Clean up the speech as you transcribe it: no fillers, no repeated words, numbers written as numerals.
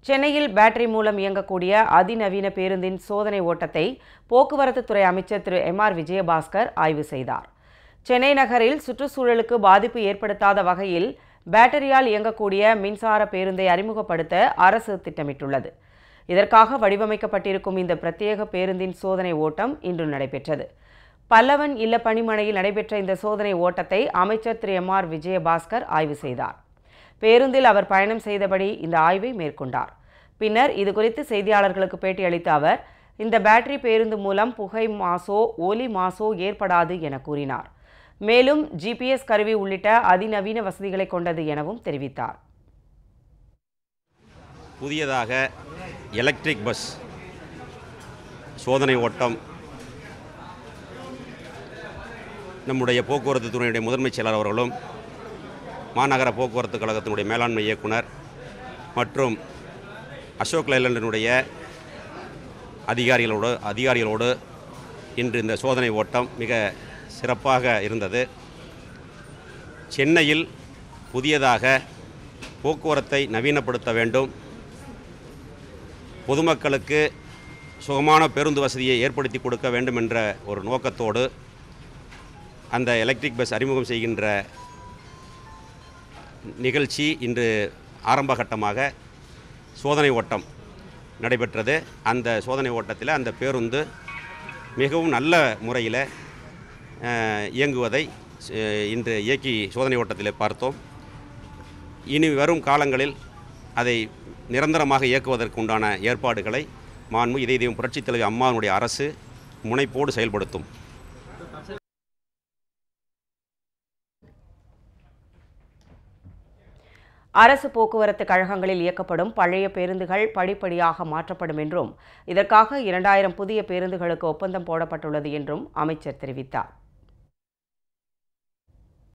சென்னையில் பேட்டரி மூலம் இயங்கக்கூடிய அதிநவீன பேருந்தின் சோதனை ஓட்டத்தை போக்குவரத்து துறை அமைச்சர் திரு எம்.ஆர். விஜயபாஸ்கர் ஆய்வு செய்தார். சென்னை நகரில் சுற்றுச்சூழலுக்கு பாதிப்பு ஏற்படுத்தாத வகையில் பேட்டரியால் இயங்கக்கூடிய மின்சார பேருந்தை அறிமுகப்படுத்த அரசு திட்டமிட்டுள்ளது. இதற்காக வடிவமைக்கப்பட்டிருக்கும் இந்த பிரத்யேக பேருந்தின் சோதனை ஓட்டம் இன்று நடைபெற்றது. பல்லவன் இல்ல பணிமனையில் நடைபெற்ற இந்த சோதனை ஓட்டத்தை அமைச்சர் திரு எம்.ஆர். விஜயபாஸ்கர் ஆய்வு செய்தார். பேருந்தில் அவர் பயணம் செய்தபடி இந்த ஆய்வை மேற்கொண்டார். பின்னர் இதுகுறித்து செய்தியாளர்களுக்கு பேட்டியளித்த அவர், இந்த பேட்டரி பேருந்து மூலம் புகை மாசோ ஒலி மாசோ ஏற்படாது என கூறினார். மேலும் GPS கருவி உள்ளிட்ட அதிநவீன வசதிகளை கொண்டது எனவும் தெரிவித்தார். புதியதாக எலக்ட்ரிக் பஸ் சோதனை ஓட்டம் நம்முடைய போக்குவரத்து துறையினுடைய முதன்மைச் செயலர் அவர்களும் மாநகர போக்குவரத்து கழகத்தினுடைய மேலாண்மை இயக்குனர் மற்றும் அசோக் லைலண்டினுடைய அதிகாரிகளோடு இன்று இந்த சோதனை ஓட்டம் மிக சிறப்பாக இருந்தது. சென்னையில் புதியதாக போக்குவரத்தை நவீனப்படுத்த வேண்டும், பொதுமக்களுக்கு சுகமான பேருந்து வசதியை ஏற்படுத்தி கொடுக்க வேண்டும் என்ற ஒரு நோக்கத்தோடு அந்த எலக்ட்ரிக் பஸ் அறிமுகம் செய்கின்ற நிகழ்ச்சி இன்று ஆரம்ப கட்டமாக சோதனை ஓட்டம் நடைபெற்றது. அந்த சோதனை ஓட்டத்தில் அந்த பேருந்து மிகவும் நல்ல முறையில் இயங்குவதை இன்று இயக்கி சோதனை ஓட்டத்தில் பார்த்தோம். இனி வரும் காலங்களில் அதை நிரந்தரமாக இயக்குவதற்கு உண்டான ஏற்பாடுகளை மாண்பு இதய தெய்வம் புரட்சித் தலைவி அம்மாவுடைய அரசு முனைப்போடு செயல்படுத்தும். அரசு போக்குவரத்து கழகங்களில் இயக்கப்படும் பழைய பேருந்துகள் படிப்படியாக மாற்றப்படும் என்றும், இதற்காக 2000 புதிய பேருந்துகளுக்கு ஒப்பந்தம் போடப்பட்டுள்ளது என்றும் அமைச்சர் தெரிவித்தார்.